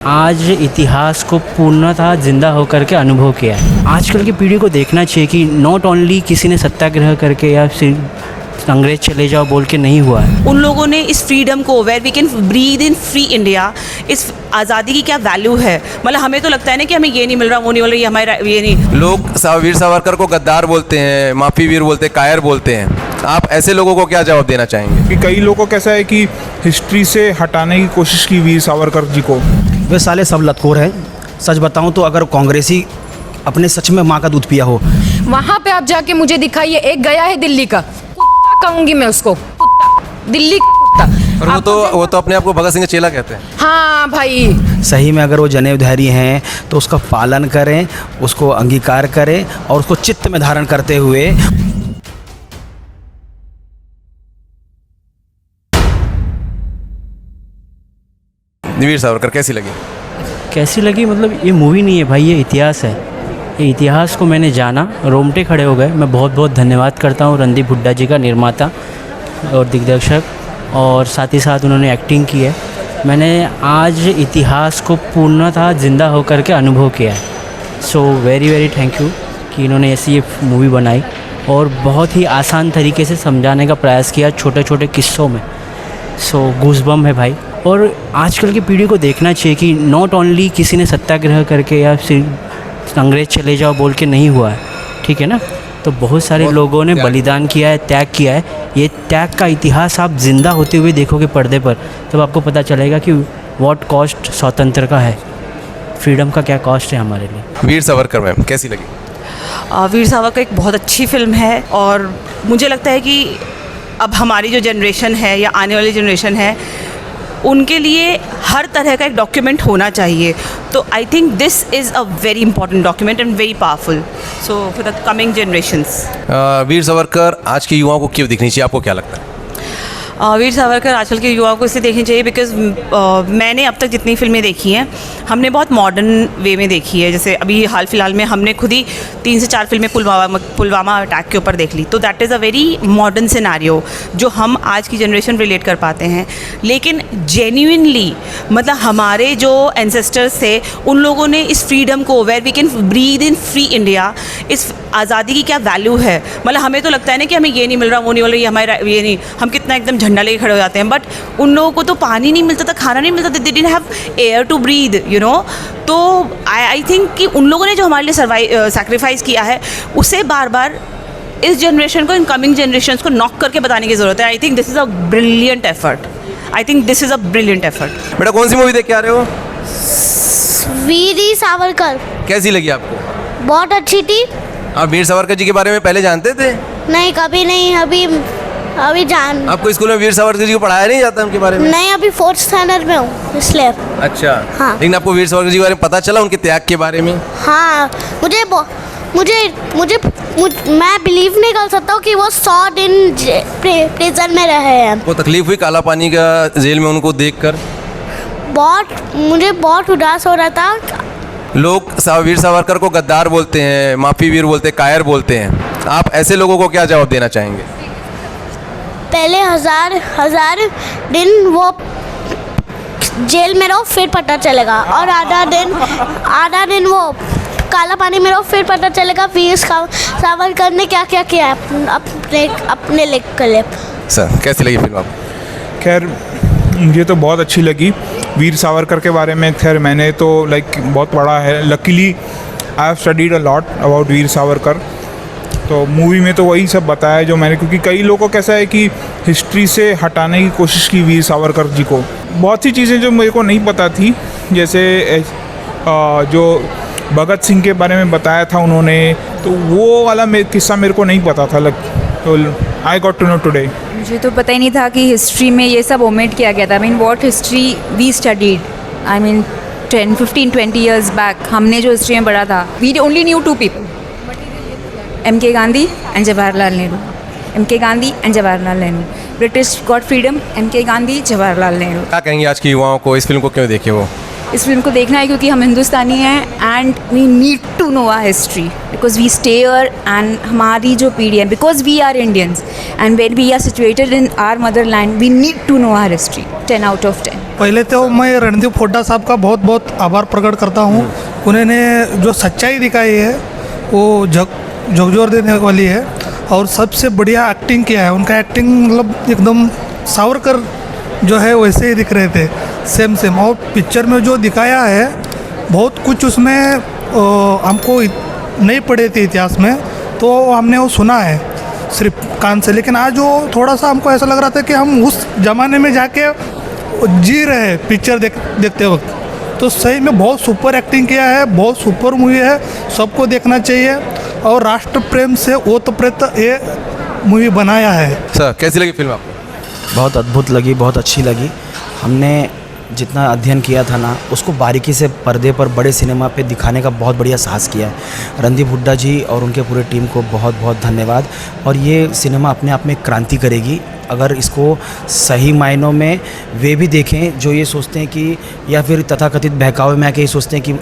आज इतिहास को पूर्णतः जिंदा होकर के अनुभव किया है। आजकल की पीढ़ी को देखना चाहिए कि नॉट ओनली किसी ने सत्याग्रह करके या सिर्फ अंग्रेज चले जाओ बोल के नहीं हुआ है। उन लोगों ने इस फ्रीडम को, where we can breathe in free India, इस आज़ादी की क्या वैल्यू है। मतलब हमें तो लगता है ना कि हमें ये नहीं मिल रहा, वो नहीं मिल रहा, ये हमारा ये नहीं। लोग वीर सावरकर को गद्दार बोलते हैं, माफी वीर बोलते हैं, कायर बोलते हैं। आप ऐसे लोगों को क्या जवाब देना चाहेंगे? कि कई लोगों को कैसा है कि हिस्ट्री से हटाने की कोशिश की वीर सावरकर जी को। वे साले सब लतखोर हैं। सच बताऊं तो अगर कांग्रेसी अपने सच में माँ का दूध पिया हो। वहाँ पे आप जाके मुझे दिखाइए, एक गया है दिल्ली का कुत्ता, कहूंगी मैं उसको कुत्ता, दिल्ली का कुत्ता। और वो तो अपने आप को भगत सिंह का चेला कहते हैं। हाँ भाई, सही में अगर वो जनेऊधारी हैं तो उसका पालन करें, उसको अंगीकार करें और उसको चित्त में धारण करते हुए वीर सावरकर कैसी लगी? मतलब ये मूवी नहीं है भाई, ये इतिहास है। ये इतिहास को मैंने जाना, रोंगटे खड़े हो गए। मैं बहुत बहुत धन्यवाद करता हूँ रणदीप हुड्डा जी का, निर्माता और दिग्दर्शक, और साथ ही साथ उन्होंने एक्टिंग की है। मैंने आज इतिहास को पूर्णतः जिंदा होकर के अनुभव किया है। So very very thank you कि इन्होंने ऐसी ये मूवी बनाई और बहुत ही आसान तरीके से समझाने का प्रयास किया, छोटे छोटे किस्सों में। सो गूज़बम्प है भाई। और आजकल की पीढ़ी को देखना चाहिए कि नॉट ओनली किसी ने सत्याग्रह करके या सिर्फ अंग्रेज चले जाओ बोल के नहीं हुआ है, ठीक है ना। तो बहुत सारे लोगों ने बलिदान किया है, त्याग किया है। ये त्याग का इतिहास आप जिंदा होते हुए देखोगे पर्दे पर, तब आपको पता चलेगा कि व्हाट कॉस्ट स्वतंत्र का है, फ्रीडम का क्या कॉस्ट है हमारे लिए। वीर सावरकर मैम कैसी लगी? वीर सावरकर एक बहुत अच्छी फिल्म है और मुझे लगता है कि अब हमारी जो जनरेशन है या आने वाली जनरेशन है, उनके लिए हर तरह का एक डॉक्यूमेंट होना चाहिए। तो I think this is a very important document and very powerful so for the coming generations. Veer Savarkar आज के युवाओं को क्यों दिखनी चाहिए, आपको क्या लगता है? वीर सावरकर आजकल के युवाओं को इसलिए देखनी चाहिए बिकॉज़ मैंने अब तक जितनी फिल्में देखी हैं, हमने बहुत मॉडर्न वे में देखी है। जैसे अभी हाल फिलहाल में हमने खुद ही 3 से 4 फिल्में पुलवामा अटैक के ऊपर देख ली। तो that is a very modern scenario जो हम आज की जनरेशन रिलेट कर पाते हैं। लेकिन जेन्युइनली मतलब हमारे जो एंसेस्टर्स थे, उन लोगों ने इस फ्रीडम को, where we can breathe in free India, इस आज़ादी की क्या वैल्यू है। मतलब हमें तो लगता है ना कि हमें ये नहीं मिल रहा, वो नहीं मिल रहा, ये हमारा ये नहीं, हम कितना एकदम झंडा लेके खड़े हो जाते हैं। बट उन लोगों को तो पानी नहीं मिलता था, खाना नहीं मिलता था, they didn't have air to breathe, you know. तो आई थिंक कि उन लोगों ने जो हमारे लिए सैक्रिफाइस किया है, उसे बार बार इस जनरेशन को, इन कमिंग जनरेशन्स को नॉक करके बताने की ज़रूरत है। आई think this is a brilliant effort. I think this is a brilliant effort. बेटा कौन सी मूवी देख के आ रहे हो? वीर सावरकर कैसी लगी आपको? बहुत अच्छी थी। आप वीर सावरकर जी के बारे में पहले जानते थे? नहीं, कभी नहीं। अभी जान। आपको स्कूल में वीर सावरकर जी को पढ़ाया नहीं जाता उनके बारे में? नहीं, अभी 4th स्टैंडर्ड में हूँ इसलिए। अच्छा। हाँ। लेकिन आपको वीर सावरकर जी के बारे में पता चला, उनके त्याग के बारे में? हाँ, मुझे मैं बिलीव नहीं कर सकता हूँ कि वो 100 दिन प्रिजन में रहे हैं। वो तकलीफ हुई काला पानी का जेल में उनको देखकर? मुझे बहुत उदास हो रहा था। लोग वीर सावरकर को गद्दार बोलते हैं, माफी वीर बोलते हैं, कायर बोलते हैं। आप ऐसे लोगों को क्या जवाब देना चाहेंगे? पहले हजार दिन वो जेल में रहो, फिर पता चलेगा। और आधा दिन वो काला पानी में रहो, फिर पता चलेगा वीर सावरकर ने क्या क्या किया अपने लेख के लिए। सर कैसी लगी फिल्म आपको? खैर मुझे तो बहुत अच्छी लगी। वीर सावरकर के बारे में खैर मैंने तो बहुत पढ़ा है। Luckily I have studied a lot about Veer Savarkar. तो मूवी में तो वही सब बताया जो मैंने, क्योंकि कई लोगों को कैसा है कि हिस्ट्री से हटाने की कोशिश की वीर सावरकर जी को। बहुत सी चीज़ें जो मेरे को नहीं पता थी, जैसे जो भगत सिंह के बारे में बताया था उन्होंने, तो वो वाला किस्सा मेरे को नहीं पता था। तो I got to know today. मुझे तो पता ही नहीं था कि हिस्ट्री में ये सब ओमिट किया गया था। I mean what history we studied, I mean 10-15-20 years back हमने जो हिस्ट्री में पढ़ा था, we only knew 2 people, MK Gandhi and Jawaharlal Nehru. MK Gandhi and Jawaharlal Nehru. British got freedom, MK Gandhi, Jawaharlal Nehru. क्या कहेंगे आज के युवाओं को, इस फिल्म को क्यों देखे वो? इस फिल्म को देखना है क्योंकि हम हिंदुस्तानी हैं and we need to know our history because we stay here and हमारी जो पीढ़ी है because we are Indians and when we are situated in our mother land we need to know our history 10 out of 10। पहले तो मैं रणदीप हुड्डा साहब का बहुत बहुत आभार प्रकट करता हूँ। उन्होंने जो सच्चाई दिखाई है वो झकझोर देने वाली है और सबसे बढ़िया एक्टिंग किया है। उनका एक्टिंग मतलब एकदम सावरकर जो है वैसे ही दिख रहे थे, सेम। और पिक्चर में जो दिखाया है बहुत कुछ उसमें हमको नहीं पढ़े थे इतिहास में, तो हमने वो सुना है सिर्फ कान से, लेकिन आज वो थोड़ा सा हमको ऐसा लग रहा था कि हम उस ज़माने में जाके जी रहे हैं पिक्चर देखते वक्त। तो सही में बहुत सुपर एक्टिंग किया है, बहुत सुपर मूवी है, सबको देखना चाहिए। और राष्ट्र प्रेम से ओतप्रोत ये मूवी बनाया है। सर कैसी लगी फिल्म आपको? बहुत अद्भुत लगी, बहुत अच्छी लगी। हमने जितना अध्ययन किया था ना उसको बारीकी से पर्दे पर बड़े सिनेमा पे दिखाने का बहुत बढ़िया साहस किया है। रणदीप हुड्डा जी और उनके पूरे टीम को बहुत बहुत धन्यवाद। और ये सिनेमा अपने आप में क्रांति करेगी अगर इसको सही मायनों में वे भी देखें जो ये सोचते हैं कि या फिर तथाकथित बहकावे में आके ये सोचते हैं कि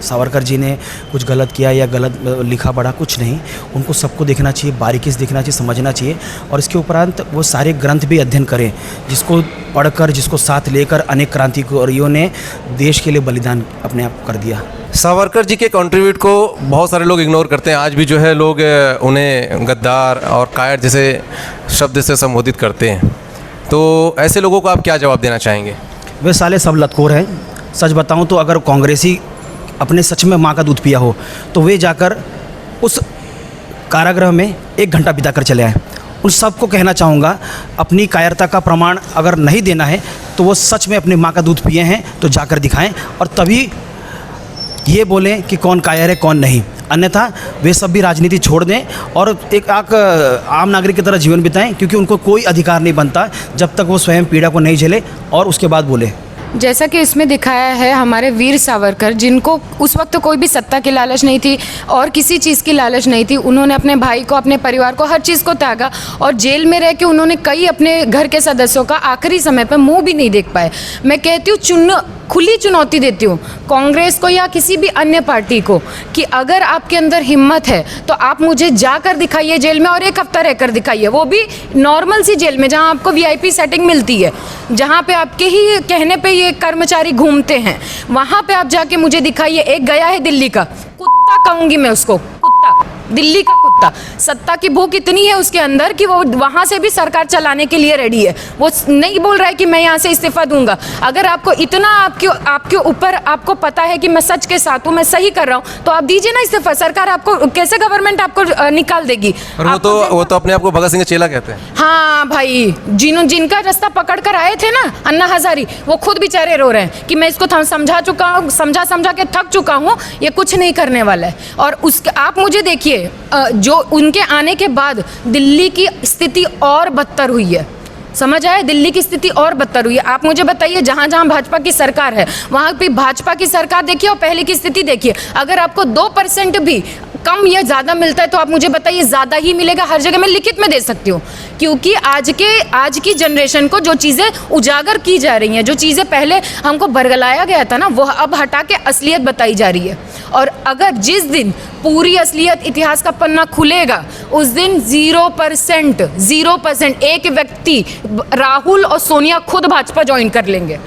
सावरकर जी ने कुछ गलत किया या गलत लिखा पढ़ा, कुछ नहीं। उनको सबको देखना चाहिए, बारीकी से देखना चाहिए, समझना चाहिए। और इसके उपरांत वो सारे ग्रंथ भी अध्ययन करें जिसको पढ़कर, जिसको साथ लेकर अनेक क्रांतिकारियों ने देश के लिए बलिदान अपने आप कर दिया। सावरकर जी के कंट्रीब्यूट को बहुत सारे लोग इग्नोर करते हैं। आज भी जो है लोग उन्हें गद्दार और कायर जैसे शब्द से संबोधित करते हैं। तो ऐसे लोगों को आप क्या जवाब देना चाहेंगे? वे साले सब लतखोर हैं। सच बताऊं तो अगर कांग्रेसी अपने सच में माँ का दूध पिया हो तो वे जाकर उस कारागृह में 1 घंटा बिताकर चले आए। उन सबको कहना चाहूँगा अपनी कायरता का प्रमाण अगर नहीं देना है तो वो सच में अपनी माँ का दूध पिए हैं तो जाकर दिखाएं और तभी ये बोलें कि कौन कायर है कौन नहीं। अन्यथा वे सब भी राजनीति छोड़ दें और एक आम नागरिक की तरह जीवन बिताएं, क्योंकि उनको कोई अधिकार नहीं बनता जब तक वो स्वयं पीड़ा को नहीं झेले और उसके बाद बोले। जैसा कि इसमें दिखाया है हमारे वीर सावरकर, जिनको उस वक्त कोई भी सत्ता की लालच नहीं थी और किसी चीज़ की लालच नहीं थी। उन्होंने अपने भाई को, अपने परिवार को, हर चीज़ को त्यागा और जेल में रह के उन्होंने कई अपने घर के सदस्यों का आखिरी समय पर मुंह भी नहीं देख पाए। मैं कहती हूँ खुली चुनौती देती हूँ कांग्रेस को या किसी भी अन्य पार्टी को कि अगर आपके अंदर हिम्मत है तो आप मुझे जाकर दिखाइए जेल में और 1 हफ्ता रहकर दिखाइए, वो भी नॉर्मल सी जेल में जहाँ आपको VIP सेटिंग मिलती है, जहाँ पे आपके ही कहने पे ये कर्मचारी घूमते हैं, वहाँ पे आप जाके मुझे दिखाइए। एक गया है दिल्ली का कुत्ता, कहूँगी मैं उसको कुत्ता, दिल्ली का कुत्ता। सत्ता की भूख इतनी है उसके अंदर कि वो वहाँ से भी सरकार चलाने के लिए रेडी है। वो नहीं बोल रहा है कि मैं यहाँ से इस्तीफा दूंगा। अगर आपको इतना आपके ऊपर आपको पता है कि मैं सच के साथ हूँ, मैं सही कर रहा हूँ, तो आप दीजिए ना इस्तीफा। सरकार आपको कैसे, गवर्नमेंट आपको निकाल देगी? और वो तो अपने आप को भगत सिंह का चेला कहते हैं। हाँ भाई, जिनका रास्ता पकड़ कर आए थे ना अन्ना हजारी, वो खुद बेचारे रो रहे हैं कि मैं इसको समझा चुका हूँ, समझा के थक चुका हूँ, ये कुछ नहीं करने वाला है। और उसके आप मुझे देखिए जो उनके आने के बाद दिल्ली की स्थिति और बदतर हुई है। समझ आए? दिल्ली की स्थिति और बदतर हुई है। आप मुझे बताइए, जहाँ जहाँ भाजपा की सरकार है वहाँ पे भाजपा की सरकार देखिए और पहले की स्थिति देखिए। अगर आपको 2% भी कम या ज़्यादा मिलता है तो आप मुझे बताइए, ज़्यादा ही मिलेगा। हर जगह मैं लिखित में दे सकती हूँ, क्योंकि आज की जनरेशन को जो चीज़ें उजागर की जा रही हैं, जो चीज़ें पहले हमको बरगलाया गया था ना, वो अब हटा के असलियत बताई जा रही है। और अगर जिस दिन पूरी असलियत इतिहास का पन्ना खुलेगा उस दिन 0% एक व्यक्ति, राहुल और सोनिया खुद भाजपा ज्वाइन कर लेंगे।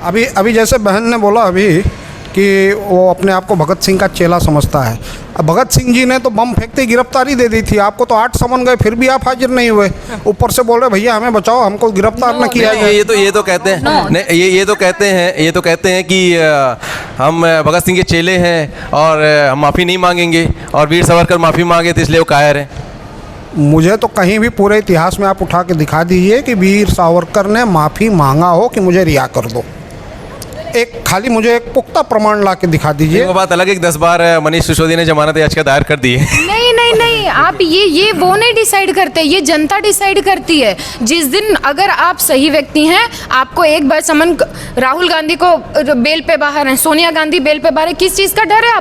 अभी जैसे बहन ने बोला अभी कि वो अपने आप को भगत सिंह का चेला समझता है। अब भगत सिंह जी ने तो बम फेंकते गिरफ्तारी दे दी थी, आपको तो 8 समन गए फिर भी आप हाजिर नहीं हुए। ऊपर से बोल रहे भैया हमें बचाओ, हमको गिरफ्तार न किया। ये तो कहते हैं ये तो कहते हैं कि हम भगत सिंह के चेले हैं और हम माफ़ी नहीं मांगेंगे, और वीर सावरकर माफ़ी मांगे तो इसलिए वो कायर हैं। मुझे तो कहीं भी पूरे इतिहास में आप उठा के दिखा दीजिए कि वीर सावरकर ने माफ़ी मांगा हो कि मुझे रिहा कर दो। खाली मुझे एक पुख्ता प्रमाण ला के दिखा दीजिए। वो बात अलग है कि 10 बार मनीष सिसोदिया ने जमानत याचिका दायर कर दी है। नहीं, आप ये वो नहीं डिसाइड करते, ये जनता डिसाइड करती है। जिस दिन अगर आप सही व्यक्ति हैं, आपको एक बार समन, राहुल गांधी को बेल पे बाहर है, सोनिया गांधी बेल पे बाहर है, किस चीज़ का डर है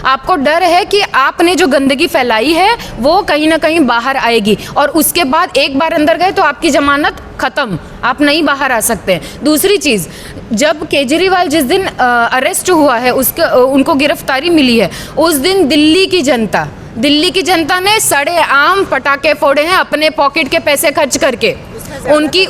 आपको डर है कि आपने जो गंदगी फैलाई है वो कहीं ना कहीं बाहर आएगी, और उसके बाद एक बार अंदर गए तो आपकी जमानत खत्म, आप नहीं बाहर आ सकते हैं। दूसरी चीज़, जब केजरीवाल जिस दिन अरेस्ट हुआ है उसके उनको गिरफ्तारी मिली है, उस दिन दिल्ली की जनता ने सड़े आम पटाखे फोड़े हैं अपने पॉकेट के पैसे खर्च करके। उनकी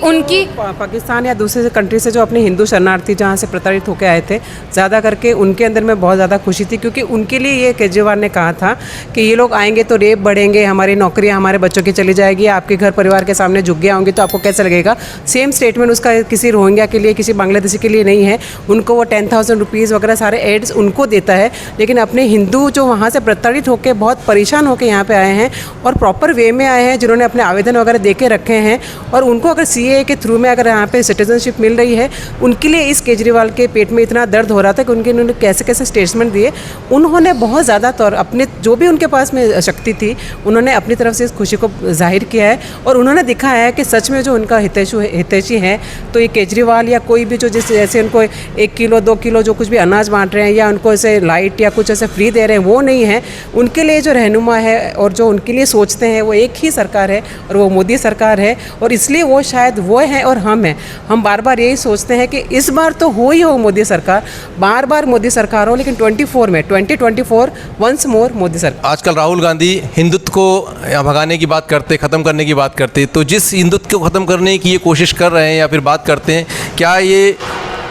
पाकिस्तान या दूसरे कंट्री से जो अपने हिंदू शरणार्थी जहाँ से प्रताड़ित होकर आए थे, ज़्यादा करके उनके अंदर में बहुत ज़्यादा खुशी थी, क्योंकि उनके लिए ये केजरीवाल ने कहा था कि ये लोग आएंगे तो रेप बढ़ेंगे, हमारी नौकरियाँ हमारे बच्चों की चली जाएगी, आपके घर परिवार के सामने झुग्गियाँ होंगी तो आपको कैसा लगेगा। सेम स्टेटमेंट उसका किसी रोहिंग्या के लिए, किसी बांग्लादेशी के लिए नहीं है। उनको वो 10,000 रुपीज़ वगैरह सारे एड्स उनको देता है, लेकिन अपने हिंदू जो वहाँ से प्रताड़ित होकर बहुत परेशान होकर यहाँ पर आए हैं और प्रॉपर वे में आए हैं, जिन्होंने अपने आवेदन वगैरह दे के रखे हैं, और उनको अगर सीए के थ्रू में अगर यहाँ पे सिटीजनशिप मिल रही है, उनके लिए इस केजरीवाल के पेट में इतना दर्द हो रहा था कि उन्होंने कैसे कैसे स्टेटमेंट दिए। उन्होंने बहुत ज़्यादा तौर अपने जो भी उनके पास में शक्ति थी, उन्होंने अपनी तरफ से इस खुशी को जाहिर किया है और उन्होंने दिखाया है कि सच में जो उनका हितैषी है, तो ये केजरीवाल या कोई भी जो जैसे उनको 1 किलो 2 किलो जो कुछ भी अनाज बांट रहे हैं या उनको ऐसे लाइट या कुछ ऐसे फ्री दे रहे हैं, वो नहीं है। उनके लिए जो रहनुमा है और जो उनके लिए सोचते हैं वो एक ही सरकार है और वो मोदी सरकार है, और इसलिए वो शायद वो है और हम हैं। हम बार बार यही सोचते हैं कि इस बार तो हो ही हो मोदी सरकार, बार बार मोदी सरकार हो, लेकिन 2024 वंस मोर मोदी सरकार। आजकल राहुल गांधी हिंदुत्व को भगाने की बात करते, ख़त्म करने की बात करते, तो जिस हिंदुत्व को ख़त्म करने की ये कोशिश कर रहे हैं या फिर बात करते हैं, क्या ये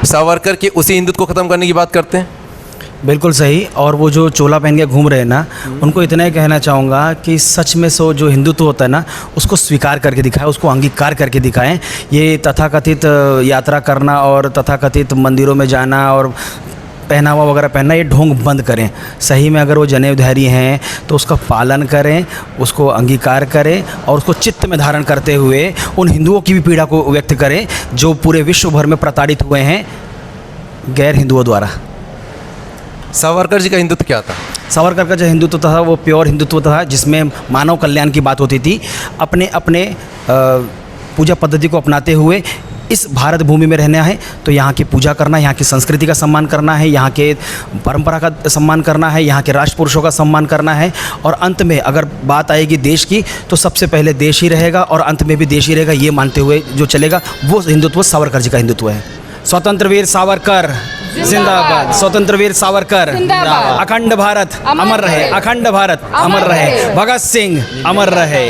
सावरकर के उसी हिंदुत्व को ख़त्म करने की बात करते हैं? बिल्कुल सही। और वो जो चोला पहन के घूम रहे हैं ना, उनको इतना ही कहना चाहूँगा कि सच में सो जो हिंदुत्व होता है ना, उसको स्वीकार करके दिखाएं, उसको अंगीकार करके दिखाएं। ये तथाकथित यात्रा करना और तथाकथित मंदिरों में जाना और पहनावा वगैरह पहनना, ये ढोंग बंद करें। सही में अगर वो जनेऊधारी हैं तो उसका पालन करें, उसको अंगीकार करें और उसको चित्त में धारण करते हुए उन हिंदुओं की भी पीड़ा को व्यक्त करें जो पूरे विश्व भर में प्रताड़ित हुए हैं गैर हिंदुओं द्वारा। सावरकर जी का हिंदुत्व क्या था? सावरकर का जो हिंदुत्व था वो प्योर हिंदुत्व था, जिसमें मानव कल्याण की बात होती थी। अपने अपने पूजा पद्धति को अपनाते हुए इस भारत भूमि में रहना है तो यहाँ की पूजा करना, यहाँ की संस्कृति का सम्मान करना है, यहाँ के परंपरा का सम्मान करना है, यहाँ के राष्ट्र पुरुषों का सम्मान करना है। और अंत में अगर बात आएगी देश की, तो सबसे पहले देश ही रहेगा और अंत में भी देश ही रहेगा, ये मानते हुए जो चलेगा वो हिंदुत्व सावरकर जी का हिंदुत्व है। स्वतंत्र वीर सावरकर जिंदाबाद, स्वतंत्र वीर सावरकर जिंदाबाद, अखंड भारत अमर रहे, अखंड भारत अमर रहे, भगत सिंह अमर रहे।